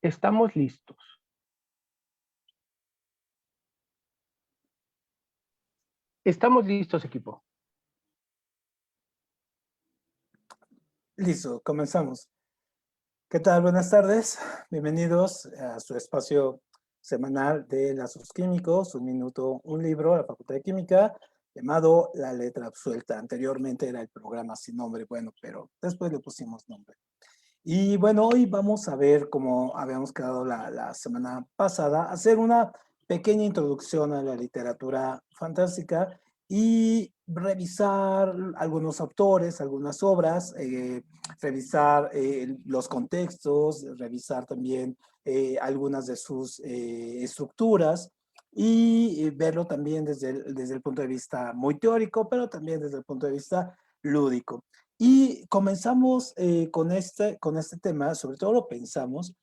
Estamos listos. Estamos listos, equipo. Listo, comenzamos. ¿Qué tal? Buenas tardes. Bienvenidos a su espacio semanal de Lazos Químicos, un minuto, un libro, a la Facultad de Química, llamado La Letra Absuelta. Anteriormente era el programa sin nombre, bueno, pero después le pusimos nombre. Y bueno, hoy vamos a ver, como habíamos quedado la semana pasada, hacer una pequeña introducción a la literatura fantástica y revisar algunos autores, algunas obras, revisar los contextos, revisar también algunas de sus estructuras y verlo también desde el punto de vista muy teórico, pero también desde el punto de vista lúdico. Y comenzamos con este tema, sobre todo lo pensamos,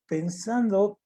pensando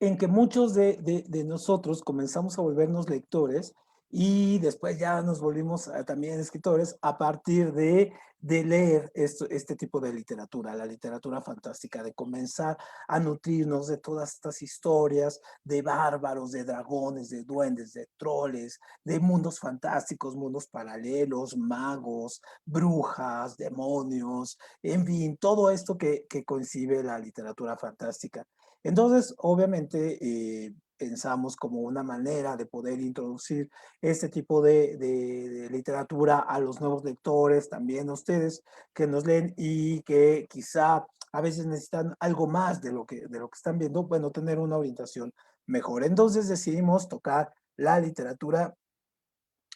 en que muchos de nosotros comenzamos a volvernos lectores y después ya nos volvimos también escritores a partir de leer este tipo de literatura, la literatura fantástica, de comenzar a nutrirnos de todas estas historias de bárbaros, de dragones, de duendes, de troles, de mundos fantásticos, mundos paralelos, magos, brujas, demonios, en fin, todo esto que concibe la literatura fantástica. Entonces, obviamente, pensamos como una manera de poder introducir este tipo de literatura a los nuevos lectores, también a ustedes que nos leen y que quizá a veces necesitan algo más de lo que están viendo, bueno, tener una orientación mejor. Entonces decidimos tocar la literatura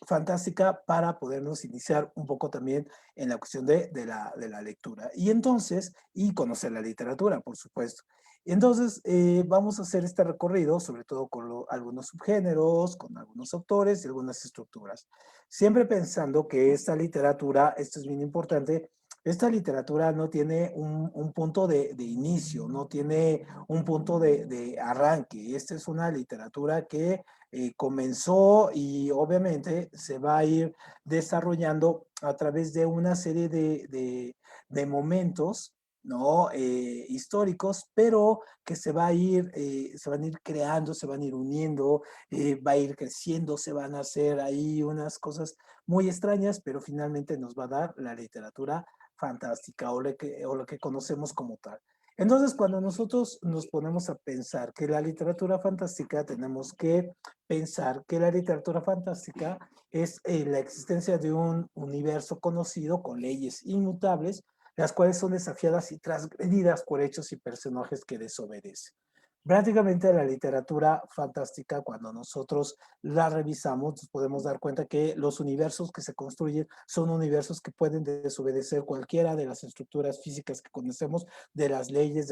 fantástica para podernos iniciar un poco también en la cuestión de la lectura. Y entonces, y conocer la literatura, por supuesto. Entonces, vamos a hacer este recorrido, sobre todo con algunos subgéneros, con algunos autores y algunas estructuras. Siempre pensando que esta literatura, esto es bien importante, esta literatura no tiene un punto de inicio, no tiene un punto de arranque. Esta es una literatura que comenzó y obviamente se va a ir desarrollando a través de una serie de momentos, ¿no? Históricos, pero que se van a ir creando, se van a ir uniendo, va a ir creciendo, se van a hacer ahí unas cosas muy extrañas, pero finalmente nos va a dar la literatura fantástica o lo que conocemos como tal. Entonces, cuando nosotros nos ponemos a pensar que la literatura fantástica, tenemos que pensar que la literatura fantástica es la existencia de un universo conocido con leyes inmutables, las cuales son desafiadas y transgredidas por hechos y personajes que desobedecen. Prácticamente la literatura fantástica, cuando nosotros la revisamos, nos podemos dar cuenta que los universos que se construyen son universos que pueden desobedecer cualquiera de las estructuras físicas que conocemos, de las leyes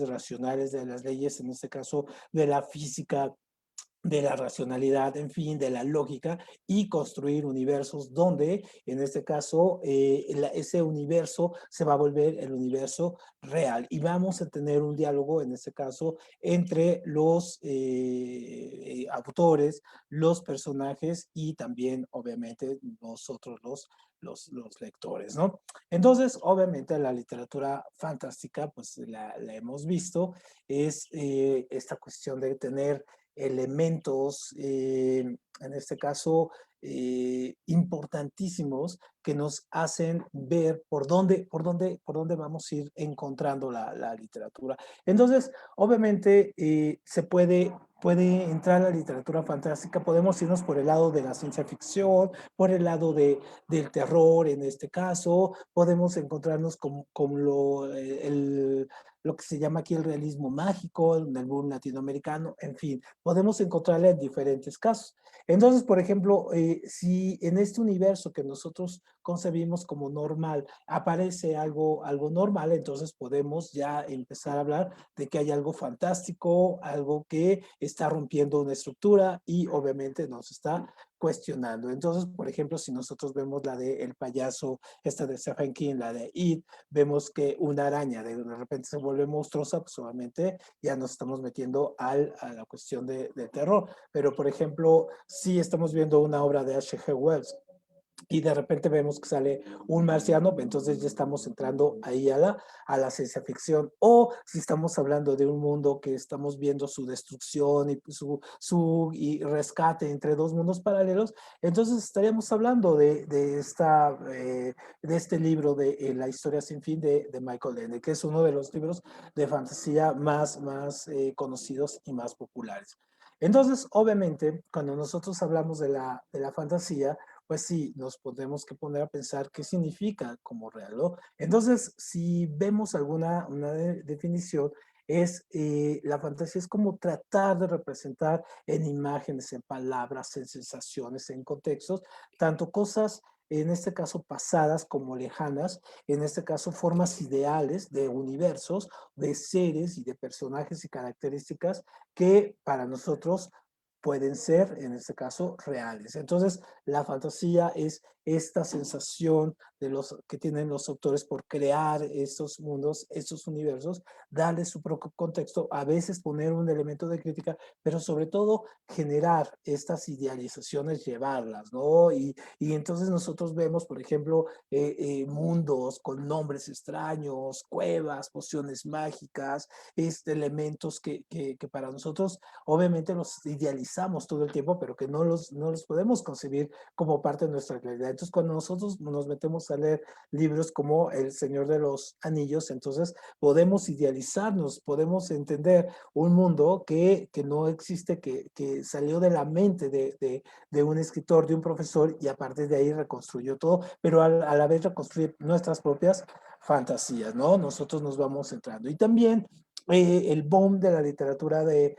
racionales, de las leyes, en este caso, de la física, de la racionalidad, en fin, de la lógica, y construir universos donde, en este caso, ese universo se va a volver el universo real. Y vamos a tener un diálogo, en este caso, entre los autores, los personajes y también, obviamente, nosotros los lectores, ¿no? Entonces, obviamente, la literatura fantástica, pues la hemos visto, es esta cuestión de tener elementos, en este caso, importantísimos que nos hacen ver por dónde vamos a ir encontrando la literatura. Entonces, obviamente, puede entrar la literatura fantástica, podemos irnos por el lado de la ciencia ficción, por el lado del terror en este caso, podemos encontrarnos con lo que se llama aquí el realismo mágico, en el boom latinoamericano, en fin, podemos encontrarla en diferentes casos. Entonces, por ejemplo, si en este universo que nosotros concebimos como normal aparece algo normal, entonces podemos ya empezar a hablar de que hay algo fantástico, algo que está rompiendo una estructura y obviamente nos está cuestionando. Entonces, por ejemplo, si nosotros vemos la de El payaso, esta de Stephen King, la de It, vemos que una araña de repente se vuelve monstruosa, pues obviamente ya nos estamos metiendo a la cuestión de terror. Pero, por ejemplo, si estamos viendo una obra de H.G. Wells, y de repente vemos que sale un marciano, entonces ya estamos entrando ahí a la ciencia ficción. O si estamos hablando de un mundo que estamos viendo su destrucción y y rescate entre dos mundos paralelos, entonces estaríamos hablando de este libro de La historia sin fin de Michael Ende, que es uno de los libros de fantasía más conocidos y más populares. Entonces, obviamente, cuando nosotros hablamos de la fantasía, pues sí, nos podemos que poner a pensar qué significa como real, ¿no? Entonces, si vemos una definición, la fantasía es como tratar de representar en imágenes, en palabras, en sensaciones, en contextos, tanto cosas, en este caso pasadas como lejanas, en este caso formas ideales de universos, de seres y de personajes y características que para nosotros pueden ser, en este caso, reales. Entonces, la fantasía es esta sensación de los que tienen los autores por crear estos mundos, estos universos, darle su propio contexto, a veces poner un elemento de crítica, pero sobre todo generar estas idealizaciones, llevarlas, ¿no? Y entonces nosotros vemos, por ejemplo, mundos con nombres extraños, cuevas, pociones mágicas, elementos que para nosotros obviamente los idealizamos todo el tiempo, pero que no los podemos concebir como parte de nuestra realidad. Entonces, cuando nosotros nos metemos a leer libros como El Señor de los Anillos, entonces podemos idealizarnos, podemos entender un mundo que no existe, que salió de la mente de un escritor, de un profesor, y a partir de ahí reconstruyó todo, pero a la vez reconstruye nuestras propias fantasías, ¿no? Nosotros nos vamos entrando. Y también el boom de la literatura de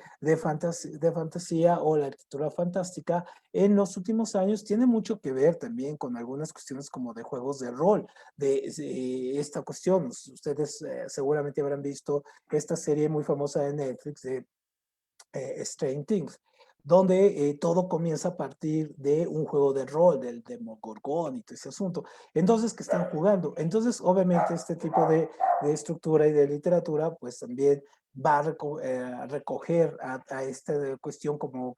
fantasía o la literatura fantástica en los últimos años tiene mucho que ver también con algunas cuestiones como de juegos de rol, de esta cuestión. Ustedes seguramente habrán visto esta serie muy famosa de Netflix de Stranger Things, donde todo comienza a partir de un juego de rol, del Demogorgon y todo ese asunto. Entonces, que están jugando. Entonces, obviamente, este tipo de estructura y de literatura, pues también va a recoger a esta cuestión como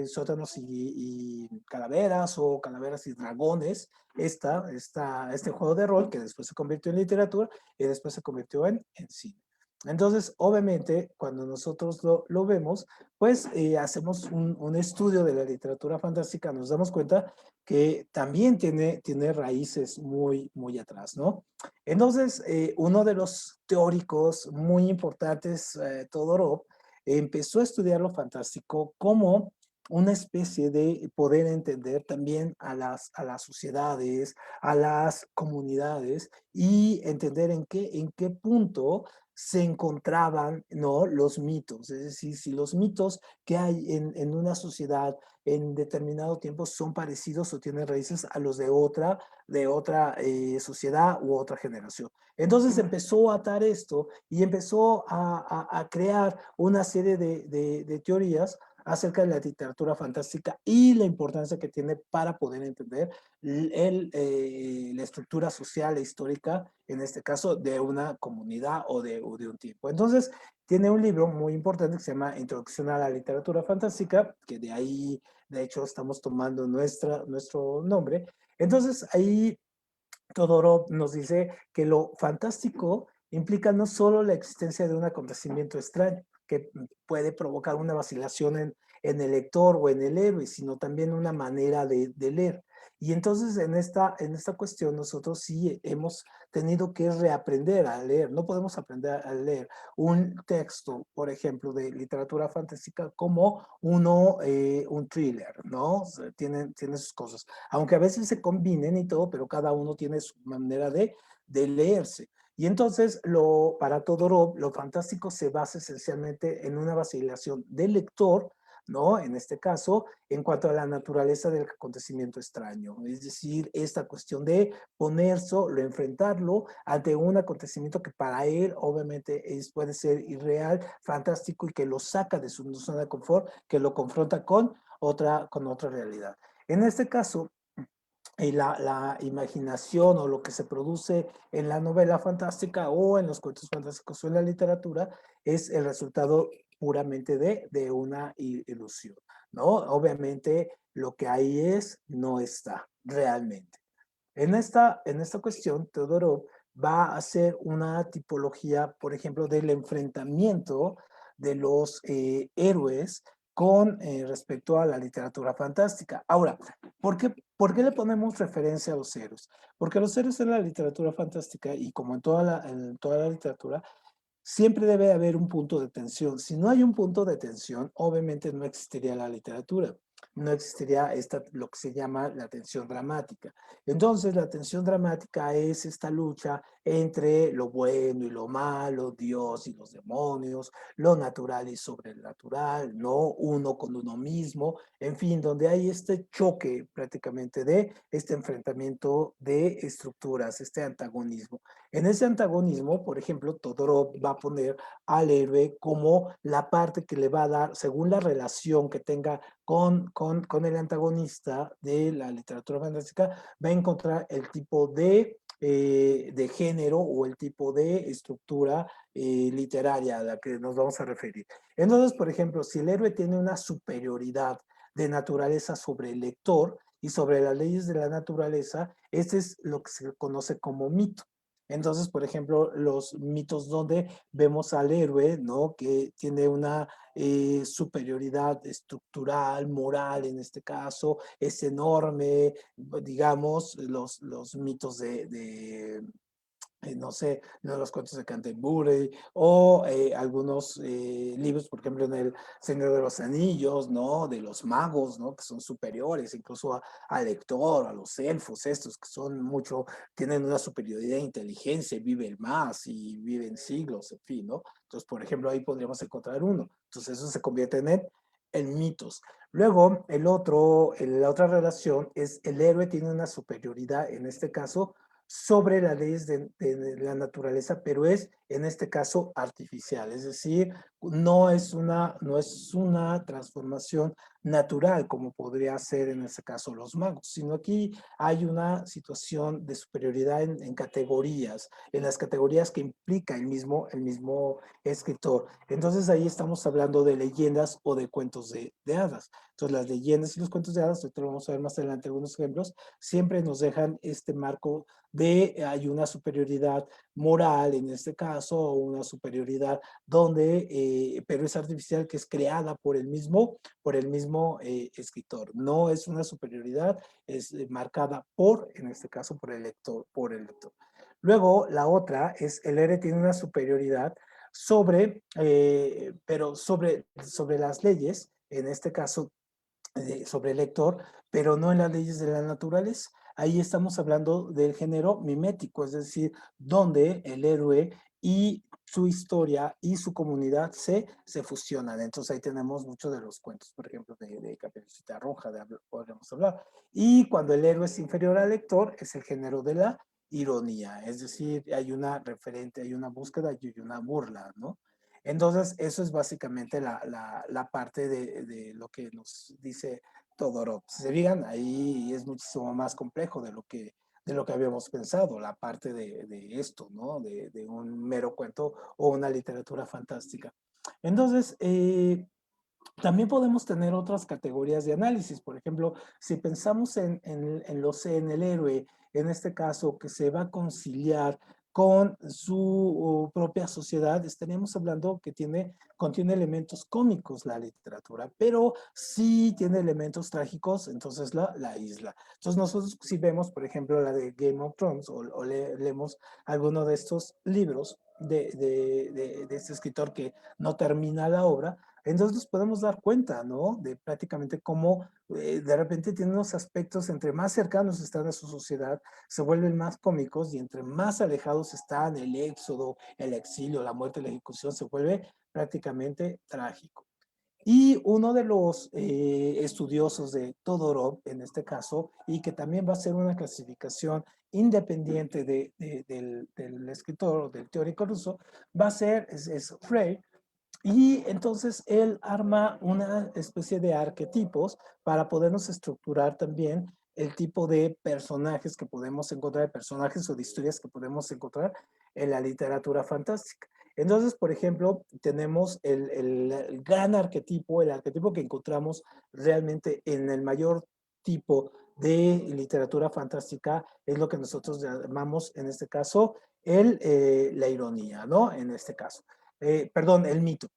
sótanos y calaveras o calaveras y dragones, este juego de rol que después se convirtió en literatura y después se convirtió en cine. Entonces, obviamente, cuando nosotros lo vemos, pues hacemos un estudio de la literatura fantástica, nos damos cuenta que también tiene raíces muy atrás, ¿no? Entonces, uno de los teóricos muy importantes, Todorov, empezó a estudiar lo fantástico como una especie de poder entender también a las sociedades, a las comunidades y entender en qué punto se encontraban, ¿no? Los mitos. Es decir, si los mitos que hay en una sociedad en determinado tiempo son parecidos o tienen raíces a los de otra sociedad u otra generación. Entonces empezó a atar esto y empezó a crear una serie de teorías acerca de la literatura fantástica y la importancia que tiene para poder entender la estructura social e histórica, en este caso, de una comunidad o de un tiempo. Entonces, tiene un libro muy importante que se llama Introducción a la literatura fantástica, que de ahí, de hecho, estamos tomando nuestro nombre. Entonces, ahí Todorov nos dice que lo fantástico implica no solo la existencia de un acontecimiento extraño, que puede provocar una vacilación en el lector o en el héroe, sino también una manera de leer. Y entonces en esta cuestión nosotros sí hemos tenido que reaprender a leer. No podemos aprender a leer un texto, por ejemplo, de literatura fantástica como un thriller, ¿no? Tiene sus cosas. Aunque a veces se combinen y todo, pero cada uno tiene su manera de leerse. Y entonces, para Todorov, lo fantástico se basa esencialmente en una vacilación del lector, ¿no? En este caso, en cuanto a la naturaleza del acontecimiento extraño. Es decir, esta cuestión de ponerlo, enfrentarlo ante un acontecimiento que para él, obviamente, puede ser irreal, fantástico y que lo saca de su zona de confort, que lo confronta con con otra realidad. En este caso, la imaginación o lo que se produce en la novela fantástica o en los cuentos fantásticos o en la literatura es el resultado puramente de una ilusión, ¿no? Obviamente lo que ahí es, no está realmente. En esta cuestión, Teodoro va a hacer una tipología, por ejemplo, del enfrentamiento de los héroes con respecto a la literatura fantástica. Ahora, ¿por qué le ponemos referencia a los héroes? Porque los héroes en la literatura fantástica, y como en toda la literatura, siempre debe haber un punto de tensión. Si no hay un punto de tensión, obviamente no existiría la literatura. No existiría lo que se llama la tensión dramática. Entonces, la tensión dramática es esta lucha entre lo bueno y lo malo, Dios y los demonios, lo natural y sobrenatural, no uno con uno mismo, en fin, donde hay este choque prácticamente de este enfrentamiento de estructuras, este antagonismo. En ese antagonismo, por ejemplo, Todorov va a poner al héroe como la parte que le va a dar, según la relación que tenga con el antagonista de la literatura fantástica, va a encontrar el tipo de género o el tipo de estructura literaria a la que nos vamos a referir. Entonces, por ejemplo, si el héroe tiene una superioridad de naturaleza sobre el lector y sobre las leyes de la naturaleza, este es lo que se conoce como mito. Entonces, por ejemplo, los mitos donde vemos al héroe, ¿no? Que tiene una superioridad estructural, moral en este caso, es enorme, digamos, los mitos no sé, ¿no? Los cuentos de Canterbury o algunos libros, por ejemplo, en El Señor de los Anillos, ¿no? De los magos, ¿no? Que son superiores incluso al lector, a los elfos, estos que son mucho, tienen una superioridad de inteligencia, viven más y viven siglos, en fin, ¿no? Entonces, por ejemplo, ahí podríamos encontrar uno. Entonces, eso se convierte en mitos. Luego, la otra relación es el héroe tiene una superioridad, en este caso, sobre las leyes de la naturaleza, pero es en este caso artificial, es decir, no es una transformación natural como podría ser en este caso los magos, sino aquí hay una situación de superioridad en categorías, en las categorías que implica el mismo escritor. Entonces ahí estamos hablando de leyendas o de cuentos de hadas. Entonces las leyendas y los cuentos de hadas, esto lo vamos a ver más adelante algunos ejemplos, siempre nos dejan este marco hay una superioridad moral en este caso, o una superioridad pero es artificial, que es creada por el mismo escritor. No es una superioridad, es marcada en este caso, por el lector. Luego, la otra es el héroe tiene una superioridad pero sobre las leyes, en este caso sobre el lector, pero no en las leyes de la naturaleza. Ahí estamos hablando del género mimético, es decir, donde el héroe y su historia y su comunidad se fusionan. Entonces ahí tenemos muchos de los cuentos, por ejemplo, de Caperucita Roja, podríamos hablar. Y cuando el héroe es inferior al lector, es el género de la ironía, es decir, hay una búsqueda y una burla, ¿no? Entonces, eso es básicamente la parte de lo que nos dice Todorov. Si se fijan, ahí es muchísimo más complejo de lo que habíamos pensado, la parte de esto, ¿no? De un mero cuento o una literatura fantástica. Entonces, también podemos tener otras categorías de análisis. Por ejemplo, si pensamos en el héroe, en este caso, que se va a conciliar con su propia sociedad, estaríamos hablando que contiene elementos cómicos la literatura, pero sí tiene elementos trágicos, entonces la isla. Entonces nosotros si vemos, por ejemplo, la de Game of Thrones o leemos alguno de estos libros de este escritor que no termina la obra, entonces nos podemos dar cuenta, ¿no? De prácticamente cómo de repente tiene unos aspectos entre más cercanos están a su sociedad, se vuelven más cómicos y entre más alejados están el éxodo, el exilio, la muerte, la ejecución, se vuelve prácticamente trágico. Y uno de los estudiosos de Todorov, en este caso, y que también va a ser una clasificación independiente del escritor, del teórico ruso, va a ser es Frey, y entonces él arma una especie de arquetipos para podernos estructurar también el tipo de personajes que podemos encontrar, personajes o de historias que podemos encontrar en la literatura fantástica. Entonces, por ejemplo, tenemos el gran arquetipo, el arquetipo que encontramos realmente en el mayor tipo de literatura fantástica, es lo que nosotros llamamos, en este caso, la ironía, ¿no? En este caso. Perdón, el mito.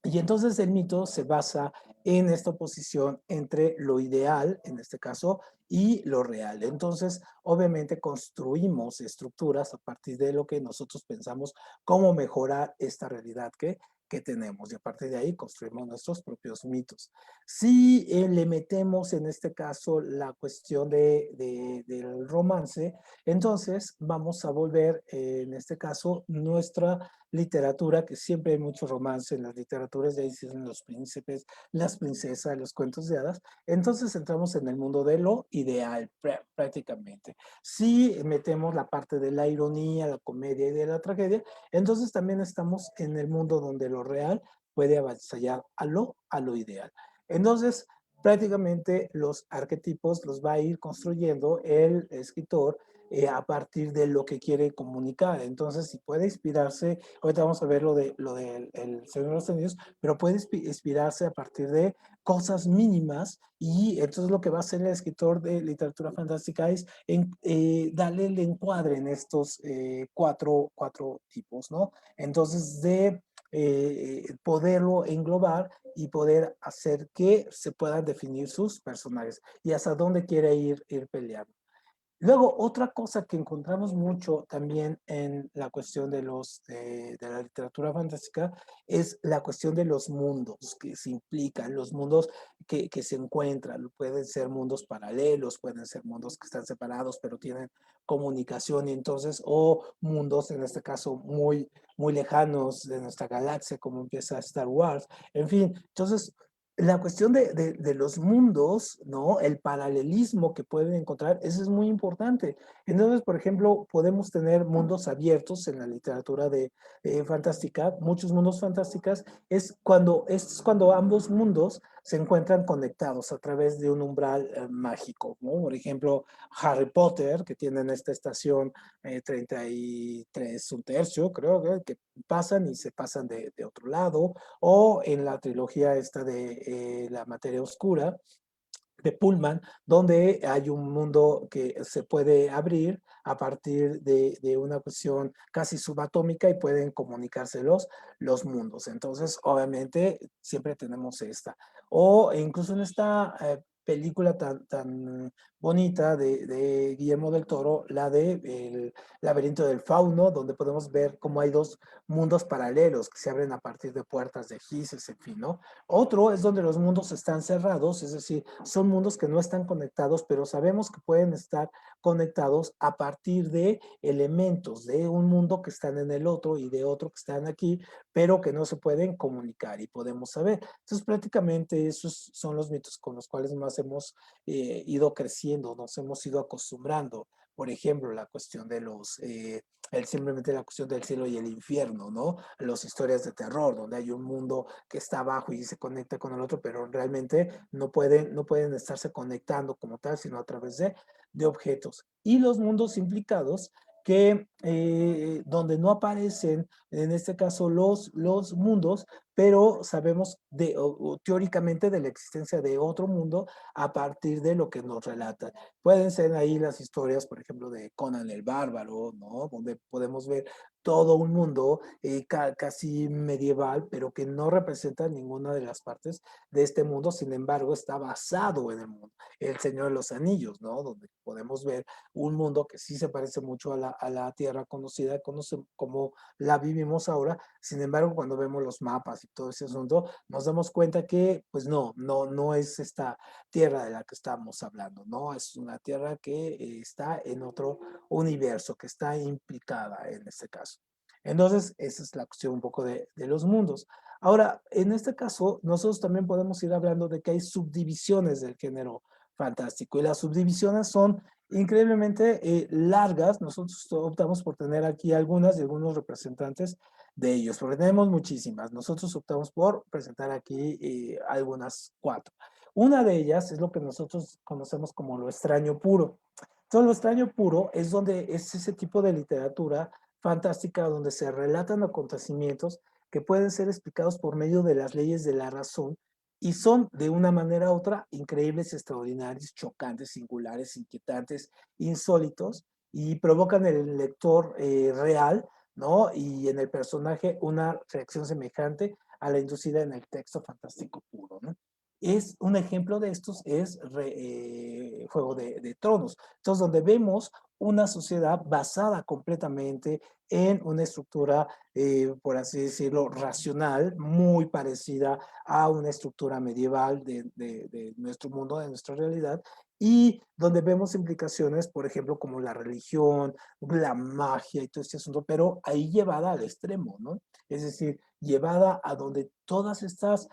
Y entonces el mito se basa en esta oposición entre lo ideal, en este caso, y lo real. Entonces, obviamente construimos estructuras a partir de lo que nosotros pensamos cómo mejorar esta realidad que tenemos. Y a partir de ahí construimos nuestros propios mitos. Si le metemos en este caso la cuestión del romance, entonces vamos a volver, en este caso, nuestra literatura, que siempre hay mucho romance en las literaturas, de ahí se los príncipes, las princesas, los cuentos de hadas. Entonces entramos en el mundo de lo ideal, prácticamente. Si metemos la parte de la ironía, la comedia y de la tragedia, entonces también estamos en el mundo donde lo real puede avasallar a lo ideal. Entonces, prácticamente los arquetipos los va a ir construyendo el escritor a partir de lo que quiere comunicar. Entonces, si puede inspirarse, ahorita vamos a ver lo de el Señor de los Anillos, pero puede inspirarse a partir de cosas mínimas y entonces lo que va a hacer el escritor de literatura fantástica es darle el encuadre en estos cuatro tipos, ¿no? Entonces, de poderlo englobar y poder hacer que se puedan definir sus personajes y hasta dónde quiere ir peleando. Luego, otra cosa que encontramos mucho también en la cuestión de la literatura fantástica es la cuestión de los mundos que se implican, los mundos que se encuentran. Pueden ser mundos paralelos, pueden ser mundos que están separados, pero tienen comunicación, y entonces, o mundos, en este caso, muy lejanos de nuestra galaxia, como empieza Star Wars. En fin, entonces, la cuestión de los mundos, ¿no? El paralelismo que pueden encontrar, eso es muy importante. Entonces, por ejemplo, podemos tener mundos abiertos en la literatura de fantástica, muchos mundos fantásticos, es cuando ambos mundos se encuentran conectados a través de un umbral mágico, ¿no? Por ejemplo, Harry Potter, que tienen esta estación 33, un tercio, creo, que pasan y se pasan de otro lado, o en la trilogía esta de La materia oscura, de Pullman, donde hay un mundo que se puede abrir a partir de una cuestión casi subatómica y pueden comunicarse los mundos. Entonces, obviamente, siempre tenemos esta. O incluso en esta película tan bonita de Guillermo del Toro, la de El laberinto del fauno, donde podemos ver cómo hay dos mundos paralelos que se abren a partir de puertas de gises, en fin, ¿no? Otro es donde los mundos están cerrados, es decir, son mundos que no están conectados, pero sabemos que pueden estar conectados a partir de elementos de un mundo que están en el otro y de otro que están aquí, pero que no se pueden comunicar y podemos saber. Entonces, prácticamente esos son los mitos con los cuales más hemos ido creciendo, nos hemos ido acostumbrando. Por ejemplo, la cuestión de simplemente la cuestión del cielo y el infierno, ¿no? Las historias de terror, donde hay un mundo que está abajo y se conecta con el otro, pero realmente no pueden estarse conectando como tal, sino a través de objetos. Y los mundos implicados que donde no aparecen, en este caso, los mundos, pero sabemos o teóricamente de la existencia de otro mundo a partir de lo que nos relata. Pueden ser ahí las historias, por ejemplo, de Conan el Bárbaro, ¿no? Donde podemos ver todo un mundo casi medieval, pero que no representa ninguna de las partes de este mundo, sin embargo, está basado en el mundo. El Señor de los Anillos, ¿no? Donde podemos ver un mundo que sí se parece mucho a la Tierra conocida, como la vivimos ahora, sin embargo, cuando vemos los mapas y todo ese asunto, nos damos cuenta que, pues no es esta Tierra de la que estamos hablando, ¿no? Es una Tierra que está en otro universo, que está implicada en este caso. Entonces, esa es la cuestión un poco de los mundos. Ahora, en este caso, nosotros también podemos ir hablando de que hay subdivisiones del género fantástico y las subdivisiones son increíblemente largas. Nosotros optamos por tener aquí algunas y algunos representantes de ellos, porque tenemos muchísimas. Nosotros optamos por presentar aquí algunas cuatro. Una de ellas es lo que nosotros conocemos como lo extraño puro. Entonces, lo extraño puro es donde es ese tipo de literatura fantástica donde se relatan acontecimientos que pueden ser explicados por medio de las leyes de la razón y son de una manera u otra increíbles, extraordinarios, chocantes, singulares, inquietantes, insólitos y provocan en el lector real, ¿no? Y en el personaje una reacción semejante a la inducida en el texto fantástico puro, ¿no? Es un ejemplo de estos, es Juego de Tronos. Entonces, donde vemos una sociedad basada completamente en una estructura, por así decirlo, racional, muy parecida a una estructura medieval de nuestro mundo, de nuestra realidad, y donde vemos implicaciones, por ejemplo, como la religión, la magia y todo este asunto, pero ahí llevada al extremo, ¿no? Es decir, llevada a donde todas estas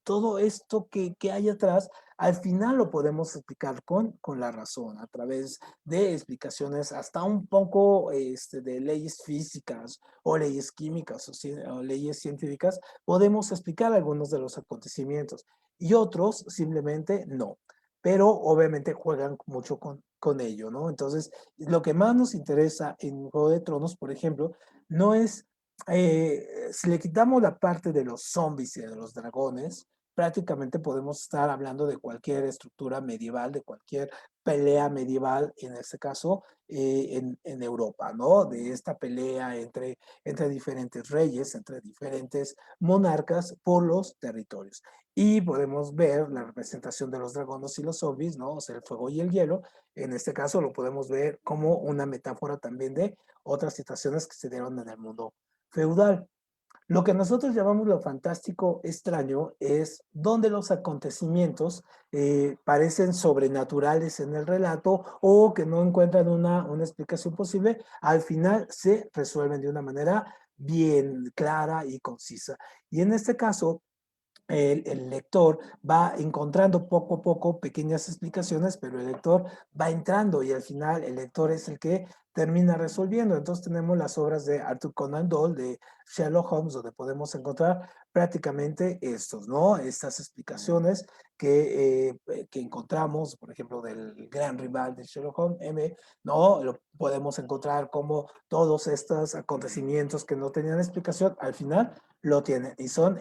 todo esto que hay atrás, al final lo podemos explicar con la razón, a través de explicaciones hasta un poco de leyes físicas o leyes químicas o leyes científicas, podemos explicar algunos de los acontecimientos y otros simplemente no. Pero obviamente juegan mucho con ello, ¿no? Entonces, lo que más nos interesa en Juego de Tronos, por ejemplo, no es si le quitamos la parte de los zombies y de los dragones, prácticamente podemos estar hablando de cualquier estructura medieval, de cualquier pelea medieval, en este caso, en Europa, ¿no? De esta pelea entre diferentes reyes, entre diferentes monarcas por los territorios. Y podemos ver la representación de los dragones y los zombies, ¿no? O sea, el fuego y el hielo. En este caso lo podemos ver como una metáfora también de otras situaciones que se dieron en el mundo feudal. Lo que nosotros llamamos lo fantástico extraño es donde los acontecimientos parecen sobrenaturales en el relato o que no encuentran una explicación posible, al final se resuelven de una manera bien clara y concisa. Y en este caso, el lector va encontrando poco a poco pequeñas explicaciones, pero el lector va entrando y al final el lector es el que termina resolviendo. Entonces tenemos las obras de Arthur Conan Doyle, de Sherlock Holmes, donde podemos encontrar prácticamente estos, ¿no? Estas explicaciones que encontramos, por ejemplo, del gran rival de Sherlock Holmes, M, ¿no? Lo podemos encontrar como todos estos acontecimientos que no tenían explicación, al final lo tienen y son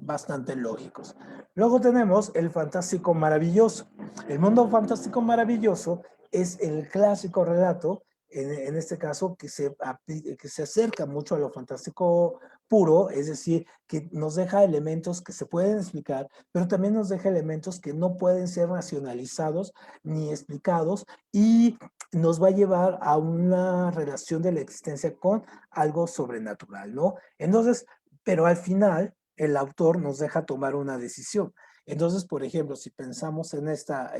bastante lógicos. Luego tenemos el fantástico maravilloso. El mundo fantástico maravilloso es el clásico relato, en este caso, que se acerca mucho a lo fantástico puro, es decir, que nos deja elementos que se pueden explicar, pero también nos deja elementos que no pueden ser racionalizados ni explicados y nos va a llevar a una relación de la existencia con algo sobrenatural, ¿no? Entonces, pero al final el autor nos deja tomar una decisión. Entonces, por ejemplo, si pensamos en esta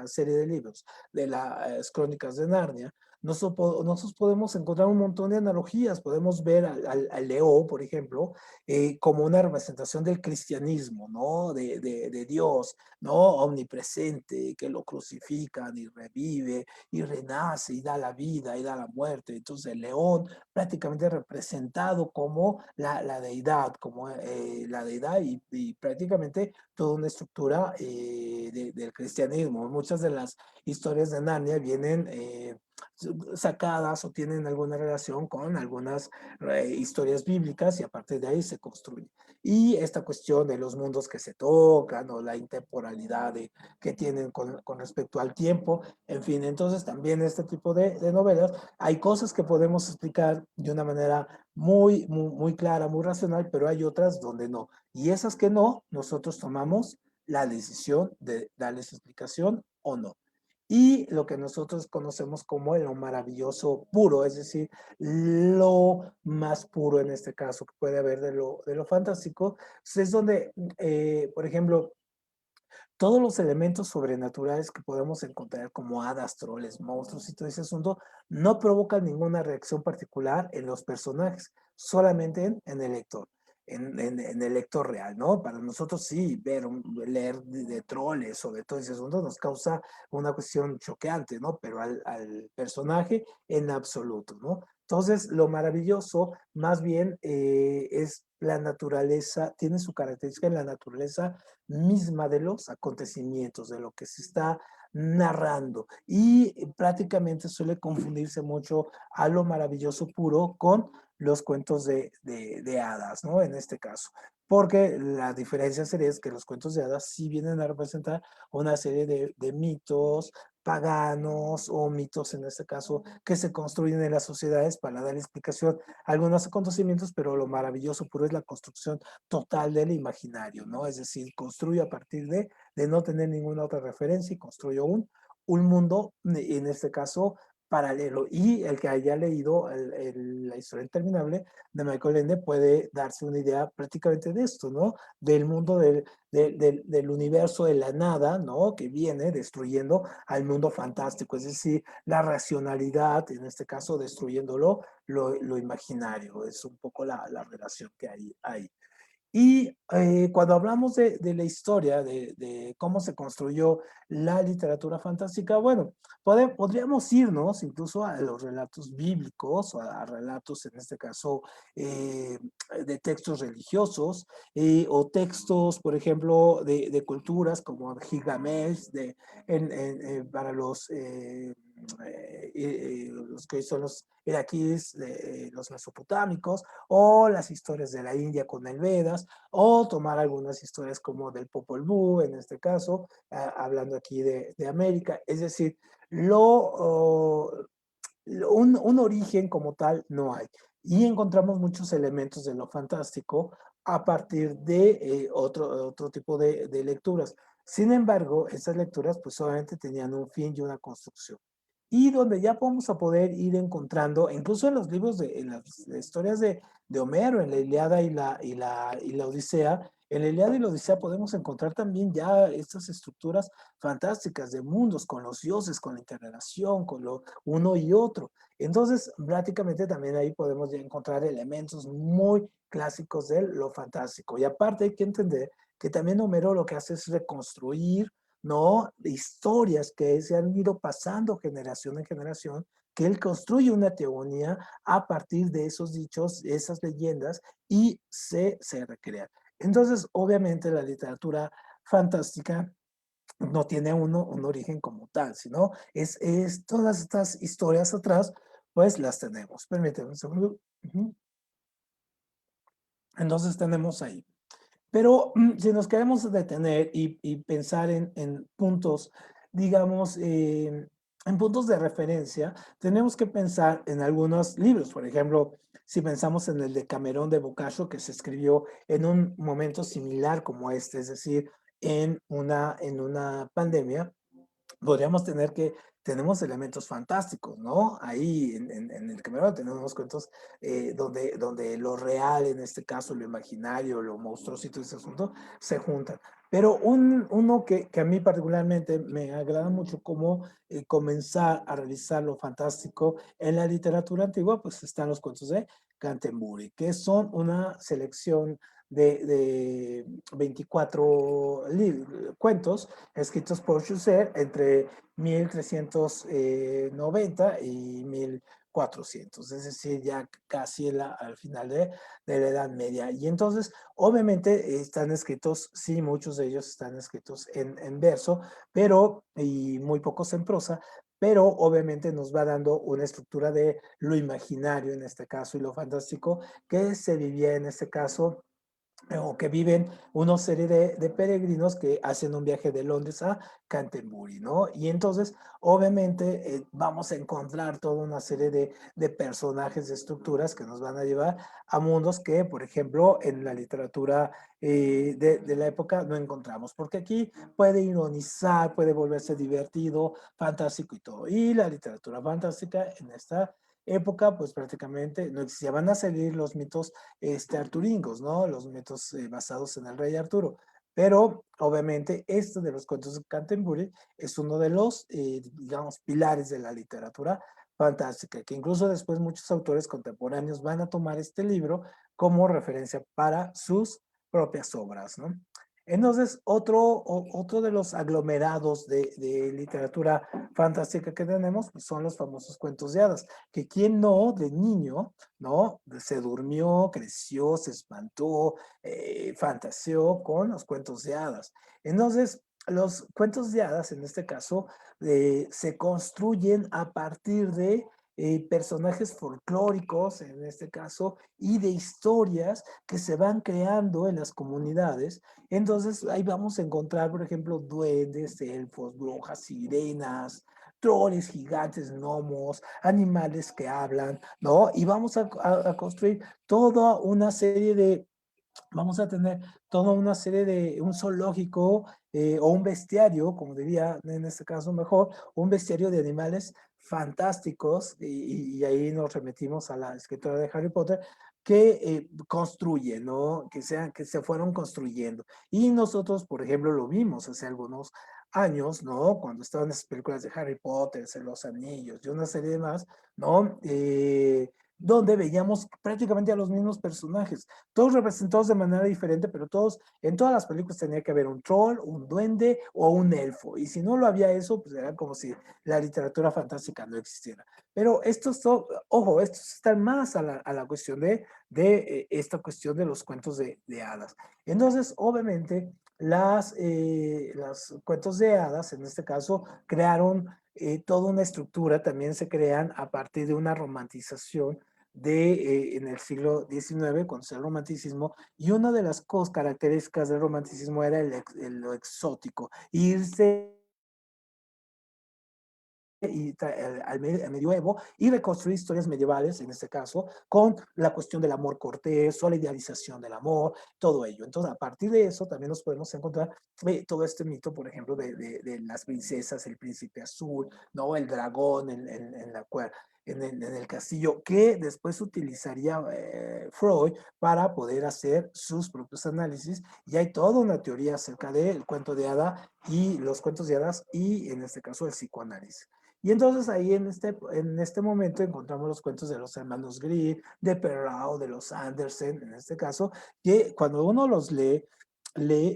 serie de libros de las Crónicas de Narnia, nosotros podemos encontrar un montón de analogías. Podemos ver al Leo, por ejemplo, como una representación del cristianismo, ¿no? De Dios, ¿no? Omnipresente, que lo crucifican y revive y renace y da la vida y da la muerte. Entonces, el león prácticamente representado como la deidad, como la deidad y prácticamente toda una estructura del cristianismo. Muchas de las historias de Narnia vienen sacadas o tienen alguna relación con algunas historias bíblicas y a partir de ahí se construye. Y esta cuestión de los mundos que se tocan o la intemporalidad que tienen con respecto al tiempo, en fin, entonces también este tipo de novelas, hay cosas que podemos explicar de una manera muy clara, muy racional, pero hay otras donde no. Y esas que no, nosotros tomamos la decisión de darles explicación o no. Y lo que nosotros conocemos como lo maravilloso puro, es decir, lo más puro en este caso que puede haber de lo fantástico, pues es donde, por ejemplo, todos los elementos sobrenaturales que podemos encontrar como hadas, troles, monstruos y todo ese asunto no provocan ninguna reacción particular en los personajes, solamente en el lector. En el lector real, ¿no? Para nosotros sí, leer de troles o de todo ese asunto nos causa una cuestión choqueante, ¿no? Pero al personaje en absoluto, ¿no? Entonces, lo maravilloso más bien es la naturaleza, tiene su característica en la naturaleza misma de los acontecimientos, de lo que se está narrando. Y prácticamente suele confundirse mucho a lo maravilloso puro con los cuentos de hadas, ¿no? En este caso. Porque la diferencia sería es que los cuentos de hadas sí vienen a representar una serie de mitos paganos o mitos en este caso que se construyen en las sociedades para dar explicación a algunos acontecimientos, pero lo maravilloso puro es la construcción total del imaginario, ¿no? Es decir, construyo a partir de no tener ninguna otra referencia y construyo un mundo, en este caso, paralelo. Y el que haya leído la historia interminable de Michael Ende puede darse una idea prácticamente de esto, ¿no? Del mundo del universo de la nada, ¿no? Que viene destruyendo al mundo fantástico, es decir, la racionalidad, en este caso, destruyéndolo, lo imaginario. Es un poco la relación que hay ahí. Y cuando hablamos de la historia, de cómo se construyó la literatura fantástica, bueno, podríamos irnos incluso a los relatos bíblicos, o a relatos, en este caso, de textos religiosos, o textos, por ejemplo, de culturas como Gilgamesh, para los que son los iraquíes, los mesopotámicos, o las historias de la India con el Vedas, o tomar algunas historias como del Popol Vuh, en este caso, hablando aquí de América. Es decir, un origen como tal no hay. Y encontramos muchos elementos de lo fantástico a partir de otro tipo de lecturas. Sin embargo, estas lecturas pues solamente tenían un fin y una construcción. Y donde ya vamos a poder ir encontrando, incluso en los libros, en las historias de Homero, en la Ilíada y la Odisea, en la Ilíada y la Odisea podemos encontrar también ya estas estructuras fantásticas de mundos con los dioses, con la interrelación, con lo uno y otro. Entonces, prácticamente también ahí podemos ya encontrar elementos muy clásicos de lo fantástico. Y aparte hay que entender que también Homero lo que hace es reconstruir, ¿no? Historias que se han ido pasando generación en generación, que él construye una teoría a partir de esos dichos, esas leyendas, y se recrean. Entonces, obviamente, la literatura fantástica no tiene un origen como tal, sino es todas estas historias atrás, pues las tenemos. Permíteme un segundo. Entonces tenemos ahí. Pero si nos queremos detener y pensar en puntos, digamos, en puntos de referencia, tenemos que pensar en algunos libros. Por ejemplo, si pensamos en el de Camerón de Boccaccio, que se escribió en un momento similar como este, es decir, en una pandemia, podríamos tener que, tenemos elementos fantásticos, ¿no? Ahí en el Camerón tenemos unos cuentos donde lo real, en este caso lo imaginario, lo monstruoso y todo ese asunto, se juntan. Pero uno que a mí particularmente me agrada mucho como comenzar a realizar lo fantástico en la literatura antigua, pues están los cuentos de Canterbury, que son una selección de 24 cuentos escritos por Chaucer entre 1390 y 1400, es decir, ya casi al final de la Edad Media. Y entonces, obviamente, están escritos, sí, muchos de ellos están escritos en verso, pero, y muy pocos en prosa, pero obviamente nos va dando una estructura de lo imaginario en este caso y lo fantástico que se vivía en este caso o que viven una serie de peregrinos que hacen un viaje de Londres a Canterbury, ¿no? Y entonces, obviamente, vamos a encontrar toda una serie de personajes, de estructuras que nos van a llevar a mundos que, por ejemplo, en la literatura de la época no encontramos, porque aquí puede ironizar, puede volverse divertido, fantástico y todo. Y la literatura fantástica en esta época, pues prácticamente no existía. Van a salir los mitos arturingos, ¿no? Los mitos basados en el rey Arturo. Pero obviamente este de los cuentos de Canterbury es uno de los, digamos, pilares de la literatura fantástica, que incluso después muchos autores contemporáneos van a tomar este libro como referencia para sus propias obras, ¿no? Entonces, otro de los aglomerados de literatura fantástica que tenemos pues son los famosos cuentos de hadas, que quien no, de niño, ¿no? Se durmió, creció, se espantó, fantaseó con los cuentos de hadas. Entonces, los cuentos de hadas, en este caso, se construyen a partir de personajes folclóricos, en este caso, y de historias que se van creando en las comunidades. Entonces, ahí vamos a encontrar, por ejemplo, duendes, elfos, brujas, sirenas, troles gigantes, gnomos, animales que hablan, ¿no? Y vamos a construir toda una serie de vamos a tener toda una serie de un zoológico o un bestiario, como diría en este caso mejor, un bestiario de animales fantásticos, y ahí nos remitimos a la escritora de Harry Potter, que construyen, ¿no? Que se fueron construyendo. Y nosotros, por ejemplo, lo vimos hace algunos años, ¿no? Cuando estaban esas películas de Harry Potter, Los Anillos y una serie de más, ¿no? Donde veíamos prácticamente a los mismos personajes, todos representados de manera diferente, pero todos, en todas las películas tenía que haber un troll, un duende o un elfo. Y si no lo había eso, pues era como si la literatura fantástica no existiera. Pero estos, ojo, estos están más a la cuestión de esta cuestión de los cuentos de hadas. Entonces, obviamente, las cuentos de hadas, en este caso, crearon toda una estructura, también se crean a partir de una romantización en el siglo XIX, cuando se el romanticismo, y una de las cosas características del romanticismo era lo exótico, irse al medioevo y reconstruir historias medievales, en este caso, con la cuestión del amor cortés o la idealización del amor, todo ello. Entonces, a partir de eso, también nos podemos encontrar todo este mito, por ejemplo, de las princesas, el príncipe azul, ¿no? El dragón en la cual en el castillo, que después utilizaría Freud para poder hacer sus propios análisis. Y hay toda una teoría acerca del cuento de hada y los cuentos de hadas y, en este caso, el psicoanálisis. Y entonces ahí en este momento encontramos los cuentos de los hermanos Grimm, de Perrault, de los Andersen, en este caso, que cuando uno los lee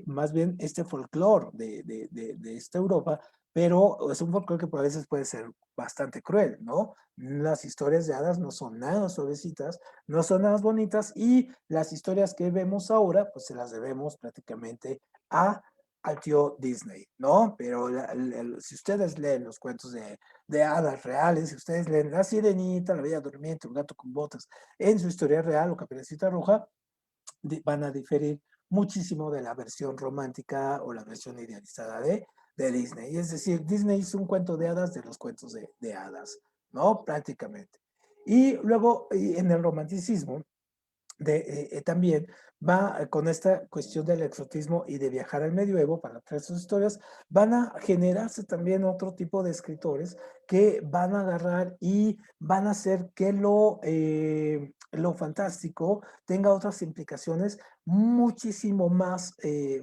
más bien este folclore de esta Europa, pero es un folclore que a veces puede ser bastante cruel, ¿no? Las historias de hadas no son nada suavecitas, no son nada bonitas, y las historias que vemos ahora, pues se las debemos prácticamente a al tío Disney, ¿no? Pero si ustedes leen los cuentos de hadas reales, si ustedes leen La Sirenita, La Bella Durmiente, Un Gato con Botas, en su historia real o Caperucita Roja, van a diferir muchísimo de la versión romántica o la versión idealizada de Disney. Es decir, Disney hizo un cuento de hadas de los cuentos de hadas, ¿no? Prácticamente. Y luego, en el romanticismo, también va con esta cuestión del exotismo y de viajar al medioevo para traer sus historias, van a generarse también otro tipo de escritores que van a agarrar y van a hacer que lo fantástico tenga otras implicaciones muchísimo más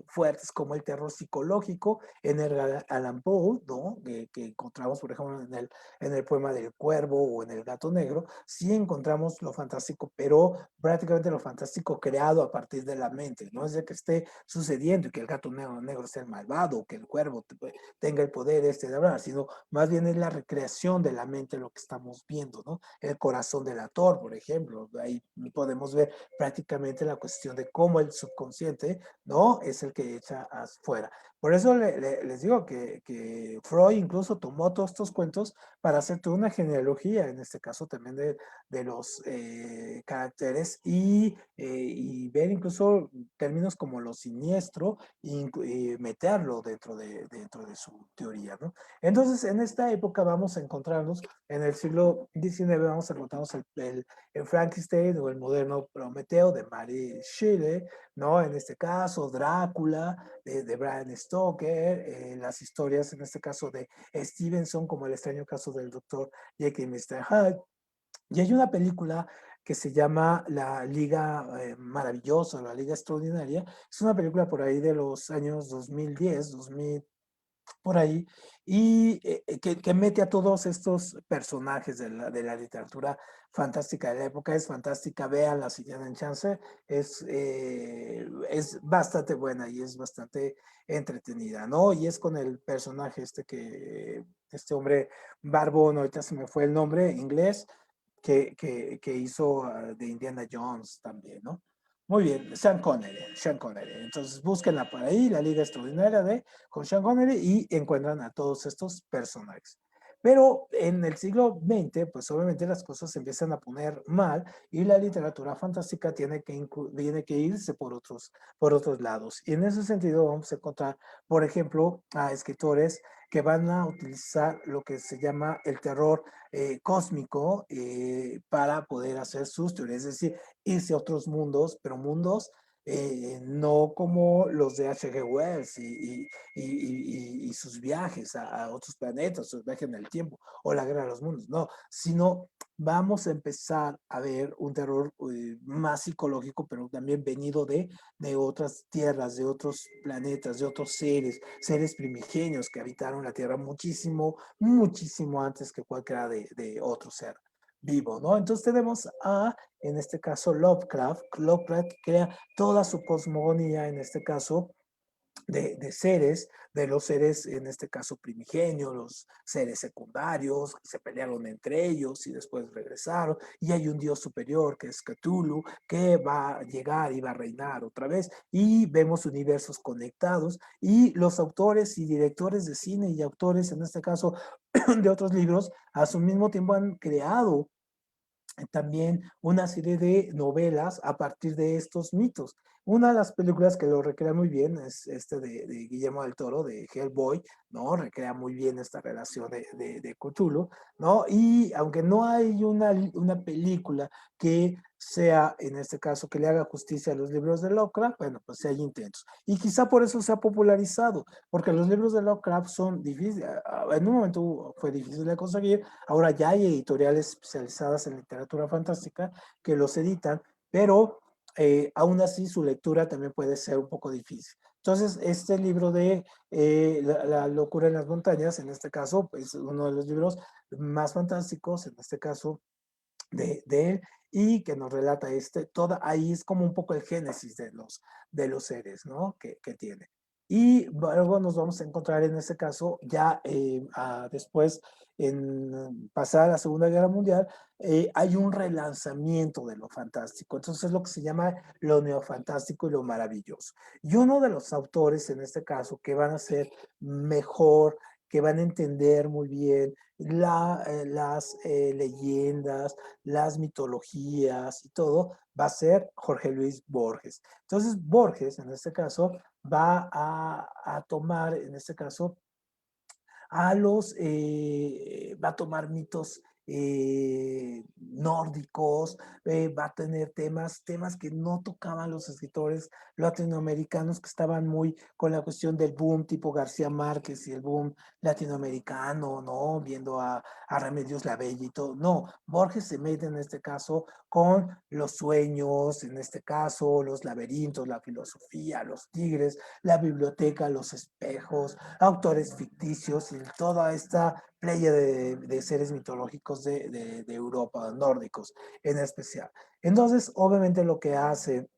fuertes, como el terror psicológico en el Allan Poe, ¿no? Que encontramos, por ejemplo, en el poema del Cuervo o en el Gato Negro. Sí encontramos lo fantástico, pero prácticamente lo fantástico creado a partir de la mente. No es de que esté sucediendo y que el gato negro sea el malvado, que el cuervo tenga el poder de hablar, sino más bien es la recreación de la mente lo que estamos viendo, ¿no? El corazón del actor, por ejemplo, ahí podemos ver prácticamente la cuestión de cómo el subconsciente, ¿no? Es el que echa afuera. Por eso les digo que Freud incluso tomó todos estos cuentos para hacer toda una genealogía, en este caso también de los caracteres, y ver incluso términos como lo siniestro y meterlo dentro de su teoría, ¿no? Entonces, en esta época vamos a encontrarnos, en el siglo XIX, vamos a encontrarnos el Frankenstein o el moderno Prometeo de Mary Shelley, ¿no? En este caso, Drácula, de Bram Stoker, las historias, en este caso, de Stevenson, como el extraño caso del doctor Jekyll y Mr. Hyde. Y hay una película que se llama La Liga Maravillosa, La Liga Extraordinaria. Es una película por ahí de los años 2010, 2000, por ahí, y que mete a todos estos personajes de la literatura fantástica de la época. Es fantástica, véanla si tienen chance, es bastante buena y es bastante entretenida, ¿no? Y es con el personaje este hombre barbón, ahorita se me fue el nombre, inglés, que hizo de Indiana Jones también, ¿no? Muy bien, Sean Connery, Sean Connery. Entonces búsquenla por ahí, la Liga Extraordinaria con Sean Connery y encuentran a todos estos personajes. Pero en el siglo XX, pues obviamente las cosas se empiezan a poner mal y la literatura fantástica tiene que irse por otros lados. Y en ese sentido vamos a encontrar, por ejemplo, a escritores que van a utilizar lo que se llama el terror cósmico para poder hacer sus teorías. Es decir, irse a otros mundos, pero mundos no como los de H.G. Wells y sus viajes a otros planetas, sus viajes en el tiempo o la guerra de los mundos, no, sino vamos a empezar a ver un terror más psicológico, pero también venido de otras tierras, de otros planetas, de otros seres primigenios que habitaron la Tierra muchísimo, muchísimo antes que cualquiera de otro ser vivo, ¿no? Entonces tenemos en este caso, Lovecraft crea toda su cosmogonía, en este caso, seres, de los seres, en este caso, primigenios, los seres secundarios, que se pelearon entre ellos y después regresaron, y hay un dios superior que es Cthulhu, que va a llegar y va a reinar otra vez, y vemos universos conectados, y los autores y directores de cine y autores, en este caso, de otros libros, a su mismo tiempo han creado también una serie de novelas a partir de estos mitos. Una de las películas que lo recrea muy bien es este de Guillermo del Toro, de Hellboy, ¿no? Recrea muy bien esta relación de Cthulhu, ¿no? Y aunque no hay una película que sea, en este caso, que le haga justicia a los libros de Lovecraft, bueno, pues sí hay intentos. Y quizá por eso se ha popularizado, porque los libros de Lovecraft son difíciles, en un momento fue difícil de conseguir, ahora ya hay editoriales especializadas en literatura fantástica que los editan, pero aún así su lectura también puede ser un poco difícil. Entonces, este libro de la locura en las montañas, en este caso, es uno de los libros más fantásticos, en este caso, de él, y que nos relata ahí es como un poco el génesis de los seres, ¿no? Que tiene. Y luego nos vamos a encontrar en este caso, ya después, en pasar a la Segunda Guerra Mundial, hay un relanzamiento de lo fantástico. Entonces es lo que se llama lo neofantástico y lo maravilloso. Y uno de los autores, en este caso, que van a ser mejor, que van a entender muy bien las leyendas, las mitologías y todo, va a ser Jorge Luis Borges. Entonces, Borges, en este caso, va a tomar, en este caso, va a tomar mitos nórdicos, va a tener temas que no tocaban los escritores latinoamericanos que estaban muy con la cuestión del boom tipo García Márquez y el boom latinoamericano, ¿no? Viendo a Remedios La Bella y todo. No, Borges se mete en este caso con los sueños, en este caso los laberintos, la filosofía, los tigres, la biblioteca, los espejos, autores ficticios y toda esta playa de seres mitológicos de Europa, nórdicos en especial. Entonces, obviamente lo que hace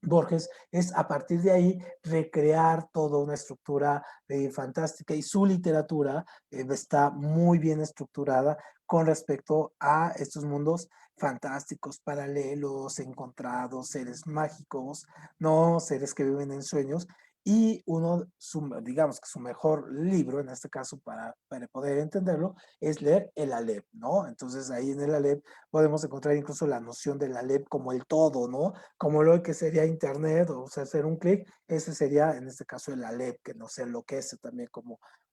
Borges es a partir de ahí recrear toda una estructura fantástica y su literatura está muy bien estructurada con respecto a estos mundos fantásticos, paralelos, encontrados, seres mágicos, no seres que viven en sueños. Y digamos que su mejor libro, en este caso, para poder entenderlo, es leer el Aleph, ¿no? Entonces ahí en el Aleph podemos encontrar incluso la noción del Aleph como el todo, ¿no? Como lo que sería internet, o sea, hacer un clic, ese sería en este caso el Aleph, que nos enloquece también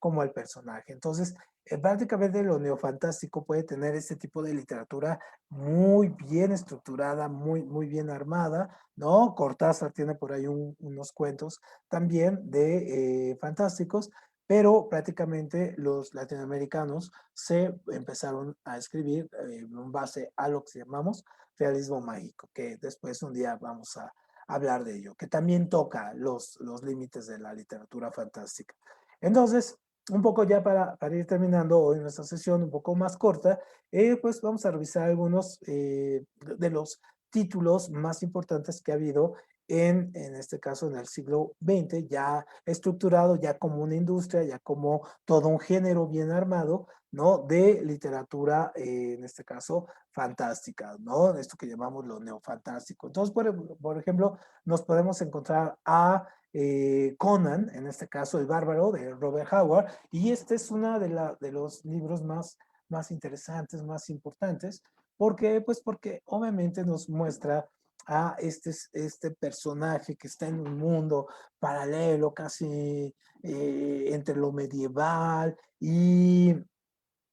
como el personaje. Entonces, prácticamente lo neofantástico puede tener este tipo de literatura muy bien estructurada, muy bien armada, ¿no? Cortázar tiene por ahí unos cuentos también de fantásticos, pero prácticamente los latinoamericanos se empezaron a escribir en base a lo que llamamos realismo mágico, que después un día vamos a hablar de ello, que también toca los límites de la literatura fantástica. Entonces, un poco ya para ir terminando hoy nuestra sesión un poco más corta, pues vamos a revisar algunos de los títulos más importantes que ha habido en este caso en el siglo XX, ya estructurado, ya como una industria, ya como todo un género bien armado, ¿no? De literatura, en este caso, fantástica, ¿no? Esto que llamamos lo neofantástico. Entonces, por ejemplo, nos podemos encontrar a Conan, en este caso El Bárbaro, de Robert Howard, y este es uno de los libros más interesantes, más importantes. ¿Por qué? Pues porque obviamente nos muestra a este personaje que está en un mundo paralelo, casi entre lo medieval y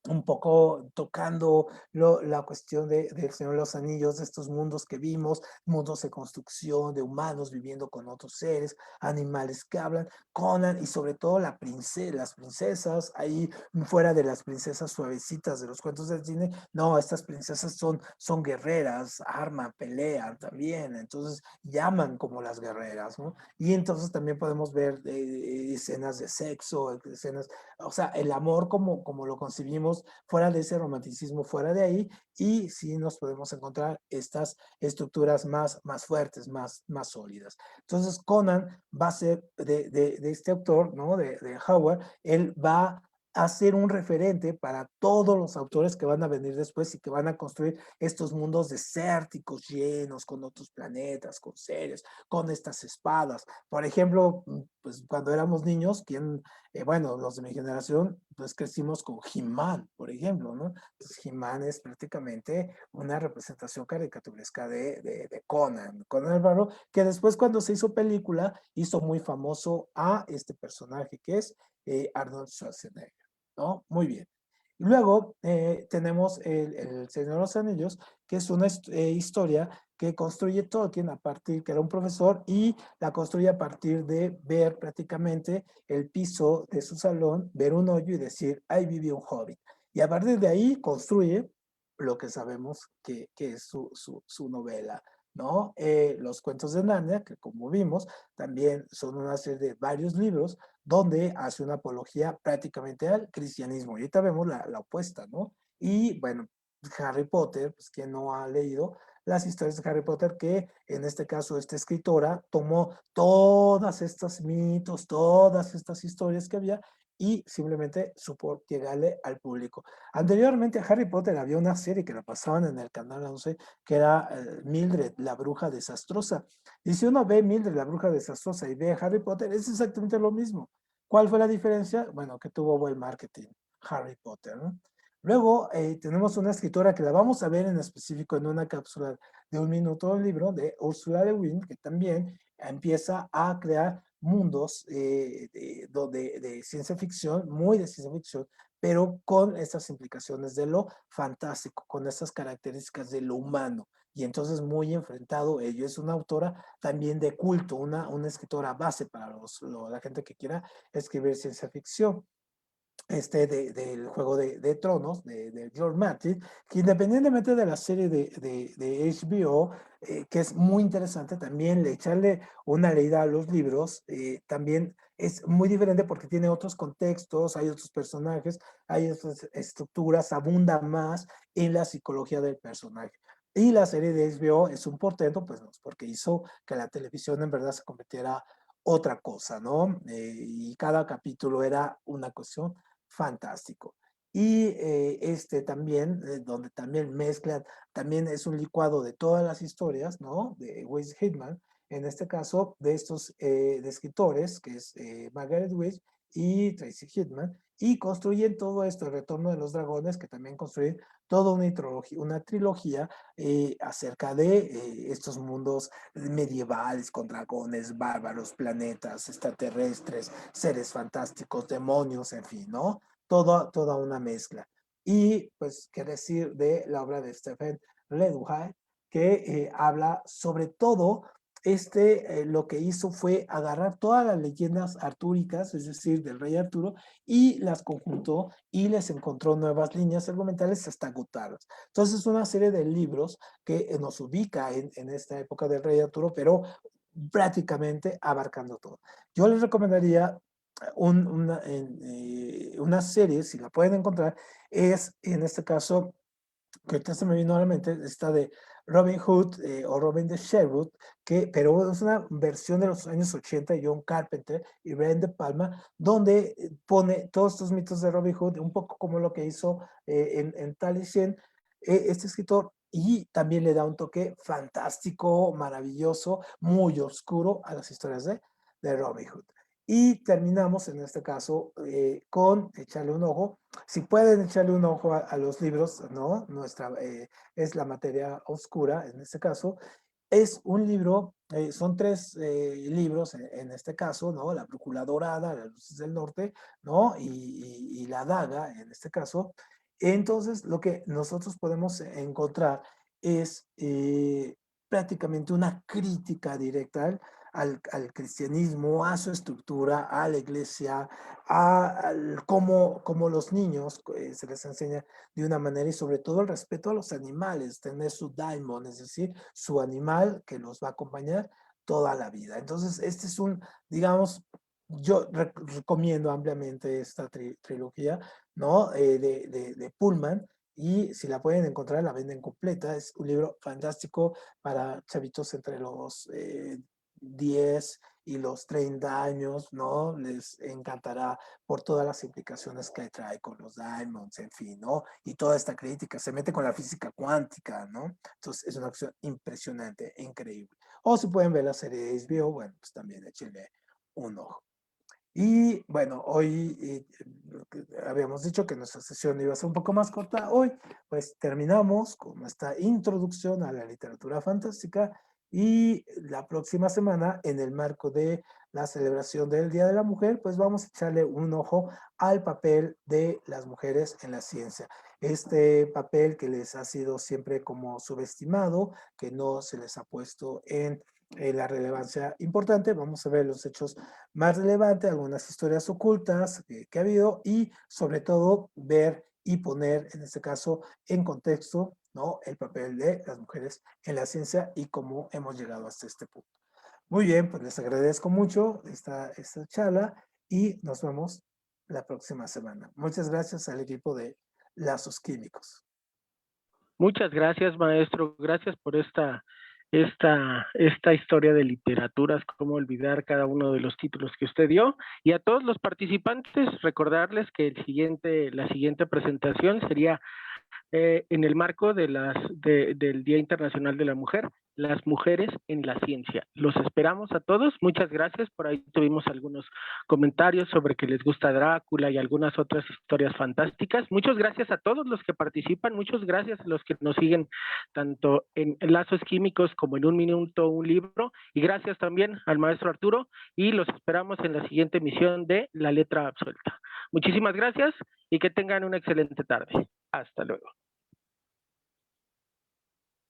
un poco tocando la cuestión del Señor de los Anillos, de estos mundos que vimos, mundos de construcción, de humanos viviendo con otros seres, animales que hablan, Conan y sobre todo las princesas, ahí fuera de las princesas suavecitas de los cuentos del cine, no, estas princesas son guerreras, arman, pelean también, entonces llaman como las guerreras, ¿no? Y entonces también podemos ver escenas de sexo, escenas, o sea, el amor como lo concibimos fuera de ese romanticismo, fuera de ahí, y sí nos podemos encontrar estas estructuras más fuertes, más sólidas. Entonces Conan va a ser de este autor, ¿no? De Howard, él va a ser un referente para todos los autores que van a venir después y que van a construir estos mundos desérticos llenos con otros planetas, con seres, con estas espadas. Por ejemplo, pues cuando éramos niños, bueno, los de mi generación, pues crecimos con He-Man, por ejemplo, ¿no? Entonces He-Man es prácticamente una representación caricaturesca de Conan el Bárbaro, que después cuando se hizo película, hizo muy famoso a este personaje que es Arnold Schwarzenegger, ¿no? Muy bien. Luego tenemos el Señor de los Anillos, que es una historia que construye Tolkien a partir, que era un profesor, y la construye a partir de ver prácticamente el piso de su salón, ver un hoyo y decir, ahí vive un hobbit. Y a partir de ahí construye lo que sabemos que es su novela, ¿no? Los cuentos de Narnia, que como vimos, también son una serie de varios libros donde hace una apología prácticamente al cristianismo. Y ahorita vemos la opuesta, ¿no? Y bueno, Harry Potter, pues quien no ha leído las historias de Harry Potter, que en este caso esta escritora tomó todas estas mitos, todas estas historias que había y simplemente supo llegarle al público. Anteriormente a Harry Potter había una serie que la pasaban en el canal 11 que era Mildred, la bruja desastrosa. Y si uno ve Mildred, la bruja desastrosa y ve Harry Potter, es exactamente lo mismo. ¿Cuál fue la diferencia? Bueno, que tuvo buen marketing, Harry Potter, ¿no? Luego tenemos una escritora que la vamos a ver en específico en una cápsula de un minuto del libro de Ursula Le Guin, que también empieza a crear mundos de ciencia ficción, muy de ciencia ficción, pero con estas implicaciones de lo fantástico, con estas características de lo humano. Y entonces muy enfrentado ello. Es una autora también de culto, una escritora base para la gente que quiera escribir ciencia ficción del Juego de Tronos, de George Martin, que independientemente de la serie de HBO, que es muy interesante también, echarle una leída a los libros, también es muy diferente porque tiene otros contextos, hay otros personajes, hay otras estructuras, abunda más en la psicología del personaje. Y la serie de HBO es un portento, pues no, porque hizo que la televisión en verdad se convirtiera otra cosa, ¿no? Y cada capítulo era una cuestión fantástico. Y también, donde también mezclan, también es un licuado de todas las historias, ¿no? De Weiss Hitman, en este caso de estos de escritores, que es Margaret Weiss y Tracy Hitman, y construyen todo esto, el retorno de los dragones, que también construyen toda una trilogía acerca de estos mundos medievales con dragones, bárbaros, planetas, extraterrestres, seres fantásticos, demonios, en fin, ¿no? Toda una mezcla. Y pues, qué decir de la obra de Stephen Le Duhay, que habla sobre todo, lo que hizo fue agarrar todas las leyendas artúricas, es decir, del rey Arturo, y las conjuntó y les encontró nuevas líneas argumentales hasta agotarlas. Entonces, una serie de libros que nos ubica en esta época del rey Arturo, pero prácticamente abarcando todo. Yo les recomendaría una serie, si la pueden encontrar, es en este caso, que ahorita se me vino a la mente, esta de Robin Hood o Robin de Sherwood, pero es una versión de los años 80 de John Carpenter y Brian De Palma, donde pone todos estos mitos de Robin Hood, un poco como lo que hizo en Talicien, este escritor, y también le da un toque fantástico, maravilloso, muy oscuro a las historias de Robin Hood. Y terminamos en este caso con echarle un ojo. Si pueden echarle un ojo a los libros, ¿no? Es la materia oscura en este caso. Es un libro, son 3 libros en este caso, ¿no? La Brújula Dorada, Las Luces del Norte, ¿no? Y La Daga en este caso. Entonces, lo que nosotros podemos encontrar es prácticamente una crítica directa al cristianismo, a su estructura, a la iglesia, a cómo los niños se les enseña de una manera y sobre todo el respeto a los animales, tener su daimon, es decir, su animal que los va a acompañar toda la vida. Entonces, este es digamos, yo recomiendo ampliamente esta trilogía, ¿no? De Pullman, y si la pueden encontrar, la venden completa. Es un libro fantástico para chavitos entre los 10 y los 30 años, ¿no? Les encantará por todas las implicaciones que trae con los diamonds, en fin, ¿no? Y toda esta crítica, se mete con la física cuántica, ¿no? Entonces es una acción impresionante, increíble. O si pueden ver la serie de HBO, bueno, pues también échenle un ojo. Y bueno, hoy habíamos dicho que nuestra sesión iba a ser un poco más corta. Hoy pues terminamos con esta introducción a la literatura fantástica y la próxima semana, en el marco de la celebración del Día de la Mujer, pues vamos a echarle un ojo al papel de las mujeres en la ciencia. Este papel que les ha sido siempre como subestimado, que no se les ha puesto en la relevancia importante. Vamos a ver los hechos más relevantes, algunas historias ocultas que ha habido y sobre todo ver y poner en este caso en contexto, ¿no? El papel de las mujeres en la ciencia y cómo hemos llegado hasta este punto. Muy bien, pues les agradezco mucho esta charla y nos vemos la próxima semana. Muchas gracias al equipo de Lazos Químicos. Muchas gracias, maestro. Gracias por esta historia de literaturas, cómo olvidar cada uno de los títulos que usted dio. Y a todos los participantes, recordarles que la siguiente presentación sería en el marco del Día Internacional de la Mujer, las mujeres en la ciencia. Los esperamos a todos. Muchas gracias. Por ahí tuvimos algunos comentarios sobre que les gusta Drácula y algunas otras historias fantásticas. Muchas gracias a todos los que participan. Muchas gracias a los que nos siguen tanto en Lazos Químicos como en Un Minuto, un Libro. Y gracias también al maestro Arturo. Y los esperamos en la siguiente emisión de La Letra Absuelta. Muchísimas gracias y que tengan una excelente tarde. Hasta luego.